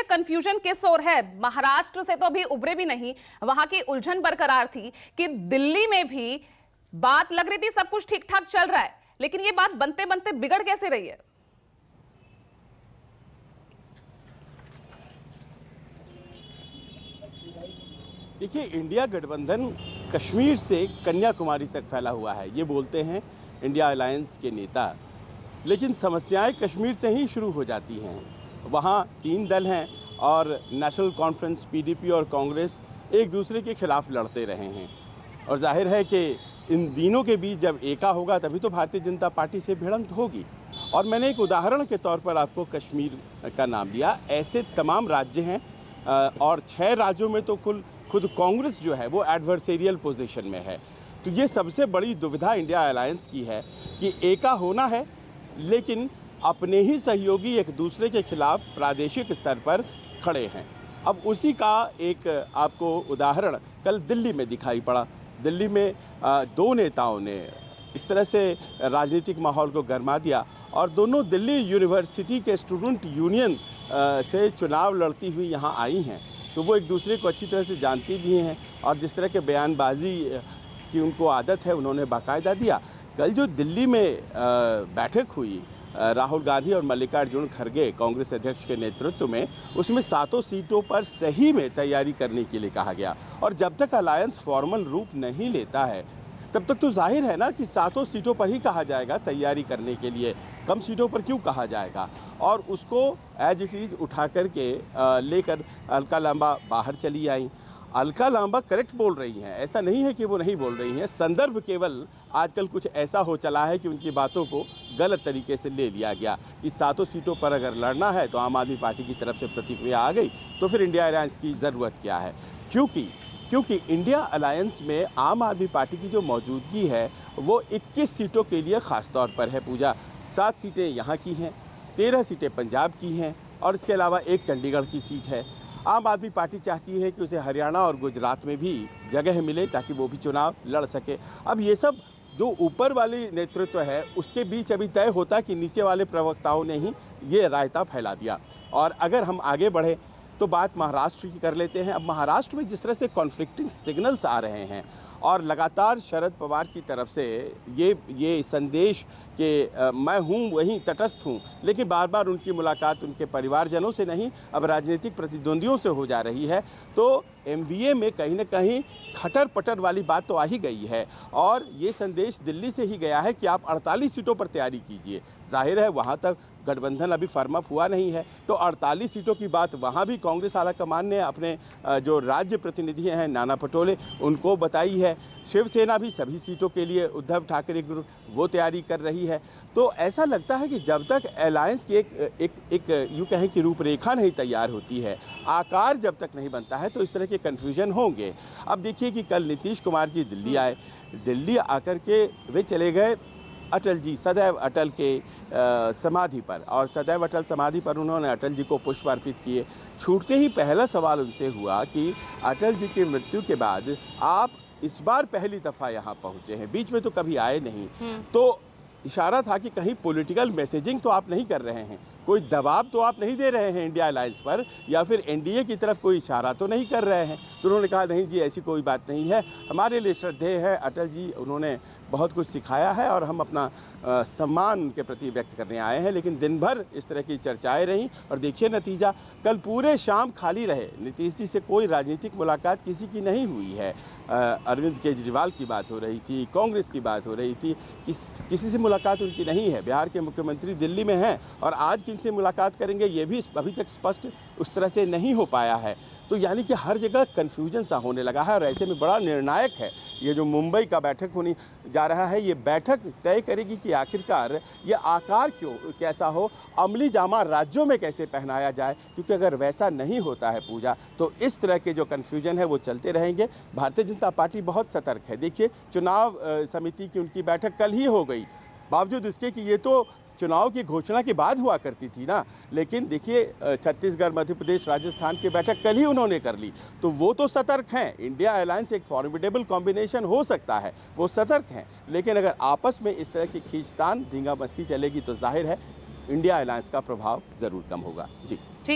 Confusion किस ओर है? महाराष्ट्र से तो अभी उभरे भी नहीं, वहां की उलझन बरकरार थी कि दिल्ली में भी बात लग रही थी सब कुछ ठीक ठाक चल रहा है, लेकिन ये बात बनते बनते बिगड़ कैसे रही है? देखिए, इंडिया गठबंधन कश्मीर से कन्याकुमारी तक फैला हुआ है, ये बोलते हैं इंडिया अलायंस के नेता। लेकिन समस्याएं कश्मीर से ही शुरू हो जाती हैं। वहाँ 3 दल हैं और नेशनल कॉन्फ्रेंस, पीडीपी और कांग्रेस एक दूसरे के खिलाफ लड़ते रहे हैं। और जाहिर है कि इन तीनों के बीच जब एका होगा तभी तो भारतीय जनता पार्टी से भिड़ंत होगी। और मैंने एक उदाहरण के तौर पर आपको कश्मीर का नाम लिया। ऐसे तमाम राज्य हैं और 6 राज्यों में तो खुद कांग्रेस जो है वो एडवर्सेरियल पोजीशन में है। तो ये सबसे बड़ी दुविधा इंडिया अलायंस की है कि एका होना है, लेकिन अपने ही सहयोगी एक दूसरे के खिलाफ प्रादेशिक स्तर पर खड़े हैं। अब उसी का एक आपको उदाहरण कल दिल्ली में दिखाई पड़ा। दिल्ली में 2 नेताओं ने इस तरह से राजनीतिक माहौल को गरमा दिया और दोनों दिल्ली यूनिवर्सिटी के स्टूडेंट यूनियन से चुनाव लड़ती हुई यहाँ आई हैं। तो वो एक दूसरे को अच्छी तरह से जानती भी हैं और जिस तरह के बयानबाजी की उनको आदत है उन्होंने बाकायदा दिया। कल जो दिल्ली में बैठक हुई राहुल गांधी और मल्लिकार्जुन खड़गे कांग्रेस अध्यक्ष के नेतृत्व में, उसमें 7 सीटों पर सही में तैयारी करने के लिए कहा गया। और जब तक अलायंस फॉर्मल रूप नहीं लेता है तब तक तो जाहिर है ना कि 7 सीटों पर ही कहा जाएगा तैयारी करने के लिए, कम सीटों पर क्यों कहा जाएगा। और उसको एज इट इज़ उठा करके लेकर अलका लांबा बाहर चली आई। अलका लांबा करेक्ट बोल रही हैं, ऐसा नहीं है कि वो नहीं बोल रही हैं। संदर्भ केवल आजकल कुछ ऐसा हो चला है कि उनकी बातों को गलत तरीके से ले लिया गया कि 7 सीटों पर अगर लड़ना है तो आम आदमी पार्टी की तरफ से प्रतिक्रिया आ गई, तो फिर इंडिया अलायंस की ज़रूरत क्या है। क्योंकि इंडिया अलायंस में आम आदमी पार्टी की जो मौजूदगी है वो 21 सीटों के लिए ख़ास तौर पर है पूजा। 7 सीटें यहाँ की हैं, 13 सीटें पंजाब की हैं और इसके अलावा एक चंडीगढ़ की सीट है। आम आदमी पार्टी चाहती है कि उसे हरियाणा और गुजरात में भी जगह मिले ताकि वो भी चुनाव लड़ सके। अब ये सब जो ऊपर वाली नेतृत्व है उसके बीच अभी तय होता कि नीचे वाले प्रवक्ताओं ने ही ये रायता फैला दिया। और अगर हम आगे बढ़े तो बात महाराष्ट्र की कर लेते हैं। अब महाराष्ट्र में जिस तरह से कॉन्फ्लिक्टिंग सिग्नल्स आ रहे हैं और लगातार शरद पवार की तरफ से ये संदेश कि मैं हूँ वहीं तटस्थ हूँ, लेकिन बार बार उनकी मुलाकात उनके परिवारजनों से नहीं अब राजनीतिक प्रतिद्वंदियों से हो जा रही है, तो एमवीए में कहीं ना कहीं खटर पटर वाली बात तो आ ही गई है। और ये संदेश दिल्ली से ही गया है कि आप 48 सीटों पर तैयारी कीजिए। जाहिर है वहाँ तक गठबंधन अभी फर्म अप हुआ नहीं है, तो 48 सीटों की बात वहाँ भी कांग्रेस आला कमान ने अपने जो राज्य प्रतिनिधि हैं नाना पटोले उनको बताई है। शिवसेना भी सभी सीटों के लिए उद्धव ठाकरे ग्रुप वो तैयारी कर रही है। तो ऐसा लगता है कि जब तक अलायंस की एक यूँ कहें कि रूपरेखा नहीं तैयार होती है, आकार जब तक नहीं बनता है, तो इस तरह के कन्फ्यूजन होंगे। अब देखिए कि कल नीतीश कुमार जी दिल्ली आए, दिल्ली आकर के वे चले गए अटल जी सदैव अटल के समाधि पर, और सदैव अटल समाधि पर उन्होंने अटल जी को पुष्प अर्पित किए। छूटते ही पहला सवाल उनसे हुआ कि अटल जी की मृत्यु के बाद आप इस बार पहली दफ़ा यहाँ पहुँचे हैं, बीच में तो कभी आए नहीं। तो इशारा था कि कहीं पॉलिटिकल मैसेजिंग तो आप नहीं कर रहे हैं, कोई दबाव तो आप नहीं दे रहे हैं इंडिया अलायंस पर, या फिर एनडीए की तरफ कोई इशारा तो नहीं कर रहे हैं। तो उन्होंने कहा नहीं जी ऐसी कोई बात नहीं है, हमारे लिए श्रद्धेय है अटल जी, उन्होंने बहुत कुछ सिखाया है और हम अपना सम्मान उनके प्रति व्यक्त करने आए हैं। लेकिन दिन भर इस तरह की चर्चाएं रहीं और देखिए नतीजा, कल पूरे शाम खाली रहे। नीतीश जी से कोई राजनीतिक मुलाकात किसी की नहीं हुई है। अरविंद केजरीवाल की बात हो रही थी, कांग्रेस की बात हो रही थी, किसी से मुलाकात उनकी नहीं है। बिहार के मुख्यमंत्री दिल्ली में हैं और आज किनसे मुलाकात करेंगे ये भी अभी तक स्पष्ट उस तरह से नहीं हो पाया है। तो यानी कि हर जगह कन्फ्यूजन सा होने लगा है और ऐसे में बड़ा निर्णायक है ये जो मुंबई का बैठक होने जा रहा है। ये बैठक तय करेगी कि आखिरकार ये आकार कैसा हो, अमली जामा राज्यों में कैसे पहनाया जाए, क्योंकि अगर वैसा नहीं होता है पूजा तो इस तरह के जो कन्फ्यूजन है वो चलते रहेंगे। भारतीय जनता पार्टी बहुत सतर्क है। देखिए चुनाव समिति की उनकी बैठक कल ही हो गई, बावजूद इसके कि ये तो चुनाव की घोषणा के बाद हुआ करती थी ना। लेकिन देखिए छत्तीसगढ़, मध्य प्रदेश, राजस्थान की बैठक कल ही उन्होंने कर ली, तो वो तो सतर्क हैं। इंडिया अलायंस एक फॉर्मिडेबल कॉम्बिनेशन हो सकता है, वो सतर्क हैं। लेकिन अगर आपस में इस तरह की खींचतान धींगा मस्ती चलेगी तो जाहिर है इंडिया अलायंस का प्रभाव ज़रूर कम होगा। जी।